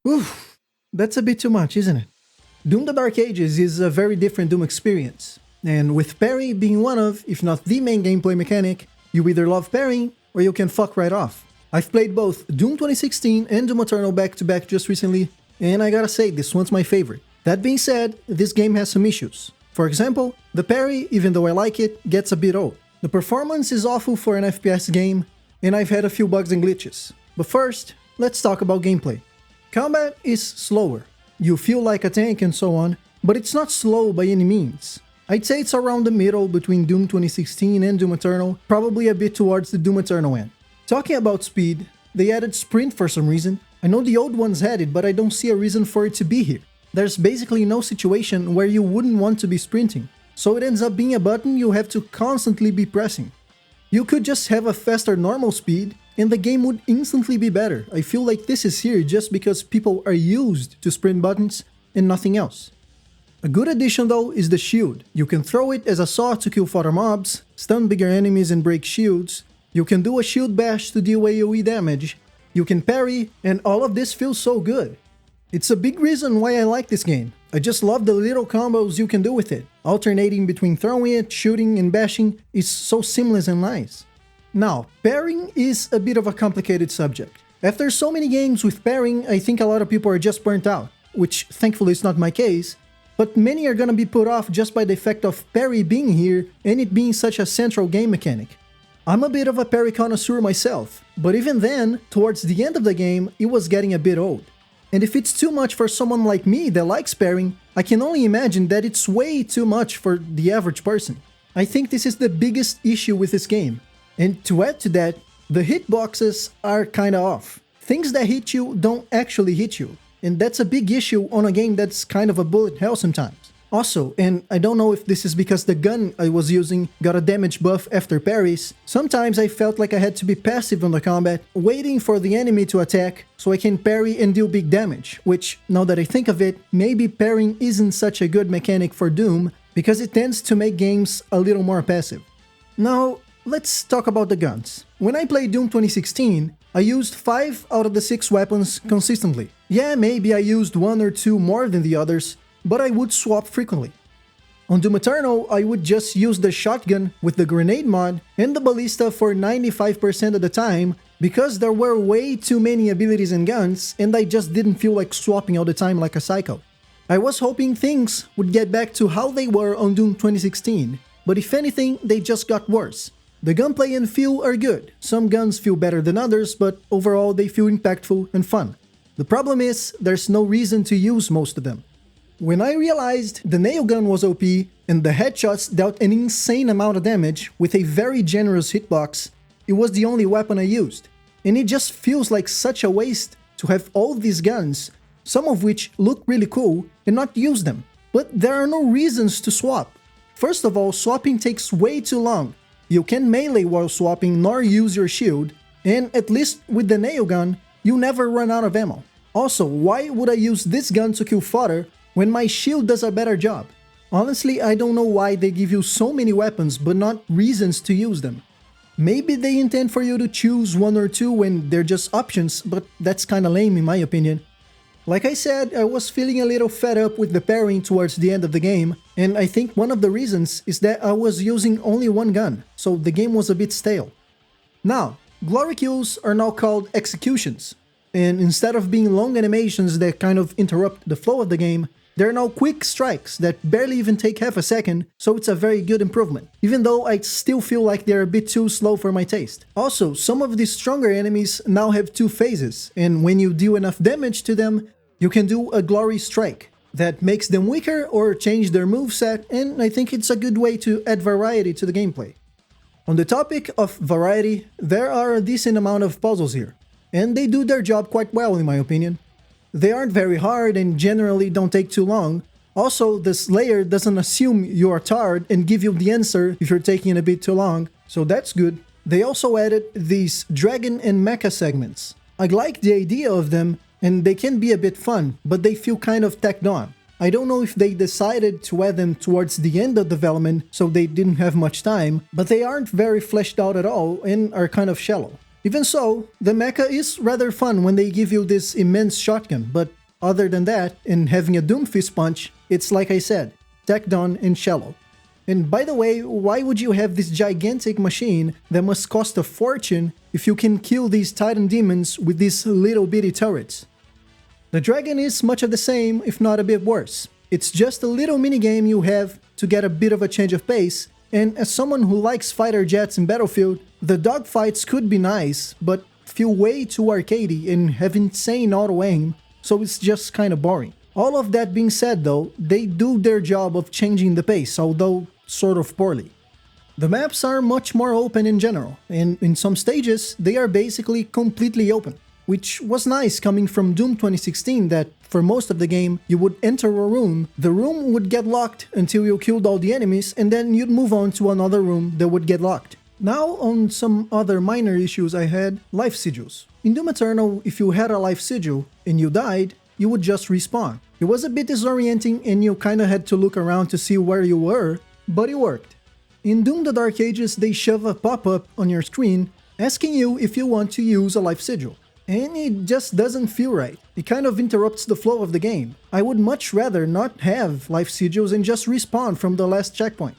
Oof, that's a bit too much, isn't it? Doom the Dark Ages is a very different Doom experience, and with parry being one of, if not the main gameplay mechanic, you either love parrying or you can fuck right off. I've played both Doom 2016 and Doom Eternal back to back just recently, and I gotta say, this one's my favorite. That being said, this game has some issues. For example, the parry, even though I like it, gets a bit old. The performance is awful for an FPS game, and I've had a few bugs and glitches. But first, let's talk about gameplay. Combat is slower. You feel like a tank and so on, but it's not slow by any means. I'd say it's around the middle between Doom 2016 and Doom Eternal, probably a bit towards the Doom Eternal end. Talking about speed, they added sprint for some reason. I know the old ones had it, but I don't see a reason for it to be here. There's basically no situation where you wouldn't want to be sprinting, so it ends up being a button you have to constantly be pressing. You could just have a faster normal speed, and the game would instantly be better. I feel like this is here just because people are used to sprint buttons and nothing else. A good addition though is the shield. You can throw it as a saw to kill fodder mobs, stun bigger enemies and break shields, you can do a shield bash to deal AoE damage, you can parry, and all of this feels so good. It's a big reason why I like this game. I just love the little combos you can do with it. Alternating between throwing it, shooting, and bashing is so seamless and nice. Now, parrying is a bit of a complicated subject. After so many games with parrying, I think a lot of people are just burnt out, which thankfully is not my case, but many are gonna be put off just by the fact of parry being here and it being such a central game mechanic. I'm a bit of a parry connoisseur myself, but even then, towards the end of the game, it was getting a bit old. And if it's too much for someone like me that likes parrying, I can only imagine that it's way too much for the average person. I think this is the biggest issue with this game. And to add to that, the hitboxes are kinda off. Things that hit you don't actually hit you, and that's a big issue on a game that's kind of a bullet hell sometimes. Also, and I don't know if this is because the gun I was using got a damage buff after parries, sometimes I felt like I had to be passive on the combat, waiting for the enemy to attack so I can parry and deal big damage, which, now that I think of it, maybe parrying isn't such a good mechanic for Doom because it tends to make games a little more passive. Now, let's talk about the guns. When I played Doom 2016, I used 5 out of the 6 weapons consistently. Yeah, maybe I used 1 or 2 more than the others, but I would swap frequently. On Doom Eternal, I would just use the shotgun with the grenade mod and the ballista for 95% of the time because there were way too many abilities and guns and I just didn't feel like swapping all the time like a psycho. I was hoping things would get back to how they were on Doom 2016, but if anything, they just got worse. The gunplay and feel are good, some guns feel better than others, but overall they feel impactful and fun. The problem is, there's no reason to use most of them. When I realized the nail gun was OP and the headshots dealt an insane amount of damage with a very generous hitbox, it was the only weapon I used. And it just feels like such a waste to have all these guns, some of which look really cool, and not use them. But there are no reasons to swap. First of all, swapping takes way too long. You can't melee while swapping nor use your shield, and at least with the nail gun, you never run out of ammo. Also, why would I use this gun to kill fodder when my shield does a better job? Honestly, I don't know why they give you so many weapons but not reasons to use them. Maybe they intend for you to choose 1 or 2 when they're just options, but that's kinda lame in my opinion. Like I said, I was feeling a little fed up with the parrying towards the end of the game, and I think one of the reasons is that I was using only 1 gun, so the game was a bit stale. Now, glory kills are now called executions, and instead of being long animations that kind of interrupt the flow of the game, they're now quick strikes that barely even take half a second, so it's a very good improvement, even though I still feel like they're a bit too slow for my taste. Also, some of the stronger enemies now have 2 phases, and when you deal enough damage to them, you can do a glory strike that makes them weaker or change their moveset, and I think it's a good way to add variety to the gameplay. On the topic of variety, there are a decent amount of puzzles here, and they do their job quite well in my opinion. They aren't very hard and generally don't take too long. Also, the Slayer doesn't assume you are tired and give you the answer if you're taking a bit too long, so that's good. They also added these dragon and mecha segments. I like the idea of them, and they can be a bit fun, but they feel kind of tacked on. I don't know if they decided to add them towards the end of development so they didn't have much time, but they aren't very fleshed out at all and are kind of shallow. Even so, the mecha is rather fun when they give you this immense shotgun, but other than that, and having a Doom Fist Punch, it's like I said, tacked on and shallow. And by the way, why would you have this gigantic machine that must cost a fortune if you can kill these Titan demons with these little bitty turrets? The dragon is much of the same, if not a bit worse. It's just a little minigame you have to get a bit of a change of pace, and as someone who likes fighter jets in Battlefield, the dogfights could be nice, but feel way too arcadey and have insane auto-aim, so it's just kinda boring. All of that being said though, they do their job of changing the pace, although sort of poorly. The maps are much more open in general, and in some stages, they are basically completely open, which was nice coming from Doom 2016 that, for most of the game, you would enter a room, the room would get locked until you killed all the enemies, and then you'd move on to another room that would get locked. Now on some other minor issues I had, life sigils. In Doom Eternal, if you had a life sigil and you died, you would just respawn. It was a bit disorienting and you kinda had to look around to see where you were, but it worked. In Doom the Dark Ages, they shove a pop-up on your screen asking you if you want to use a life sigil. And it just doesn't feel right. It kind of interrupts the flow of the game. I would much rather not have life sigils and just respawn from the last checkpoint.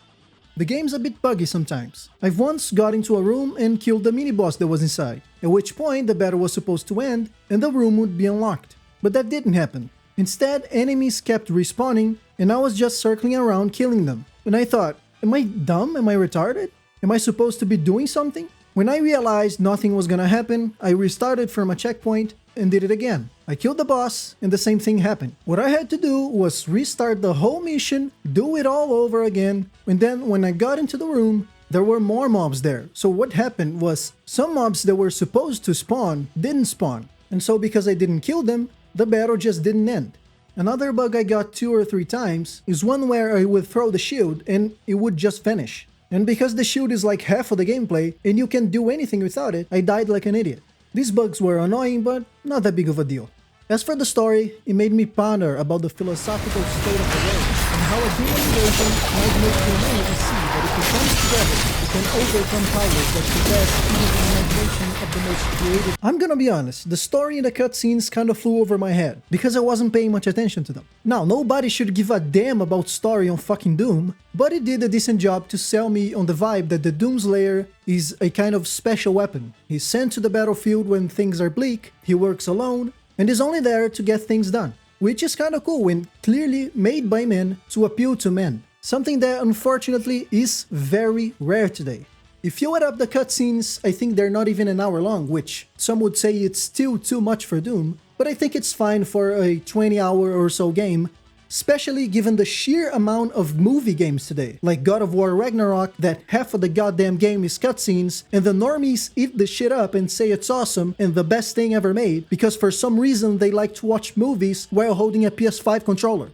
The game's a bit buggy sometimes. I've once got into a room and killed the mini-boss that was inside, at which point the battle was supposed to end and the room would be unlocked. But that didn't happen. Instead, enemies kept respawning and I was just circling around killing them. And I thought, am I dumb? Am I retarded? Am I supposed to be doing something? When I realized nothing was gonna happen, I restarted from a checkpoint and did it again. I killed the boss and the same thing happened. What I had to do was restart the whole mission, do it all over again, and then when I got into the room, there were more mobs there. So what happened was, some mobs that were supposed to spawn didn't spawn, and so because I didn't kill them, the battle just didn't end. Another bug I got 2 or 3 times is one where I would throw the shield and it would just vanish. And because the shield is like half of the gameplay and you can't do anything without it, I died like an idiot. These bugs were annoying, but not that big of a deal. As for the story, it made me ponder about the philosophical state of the world and how a human invasion might make humanity see that if it comes together, it can overcome powers that surpass even the imagination of the most creative. I'm gonna be honest, the story and the cutscenes kinda flew over my head, because I wasn't paying much attention to them. Now, nobody should give a damn about story on fucking Doom, but it did a decent job to sell me on the vibe that the Doomslayer is a kind of special weapon. He's sent to the battlefield when things are bleak, he works alone, and is only there to get things done, which is kinda cool and clearly made by men to appeal to men, something that unfortunately is very rare today. If you add up the cutscenes, I think they're not even an hour long, which some would say it's still too much for Doom, but I think it's fine for a 20-hour or so game, especially given the sheer amount of movie games today, like God of War Ragnarok, that half of the goddamn game is cutscenes, and the normies eat the shit up and say it's awesome and the best thing ever made, because for some reason they like to watch movies while holding a PS5 controller.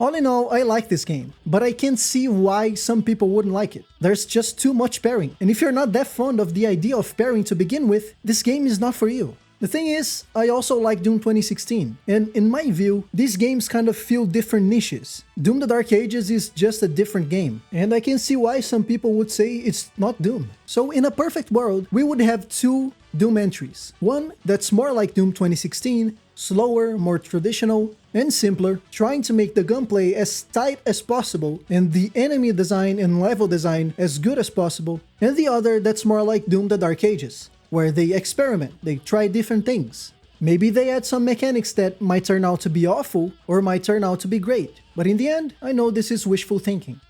All in all, I like this game, but I can see why some people wouldn't like it. There's just too much pairing, and if you're not that fond of the idea of pairing to begin with, this game is not for you. The thing is, I also like Doom 2016, and in my view, these games kind of fill different niches. Doom the Dark Ages is just a different game, and I can see why some people would say it's not Doom. So in a perfect world, we would have 2 Doom entries. One that's more like Doom 2016, slower, more traditional, and simpler, trying to make the gunplay as tight as possible and the enemy design and level design as good as possible, and the other that's more like Doom the Dark Ages, where they experiment, they try different things. Maybe they add some mechanics that might turn out to be awful or might turn out to be great, but in the end, I know this is wishful thinking.